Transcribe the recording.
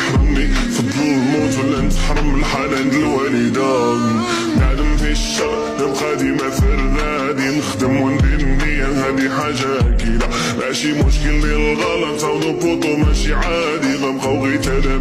يحرمني فضل الموت ولا نتحرم الحنان د الوالدة. نعلم في الشر نبقى ديما فرادي، نخدم وندير النية هادي حاجة أكيدة، ماشي مشكل ديال الغلط عاودو بوطو ماشي عادي، غنبقاو غير تلاميذ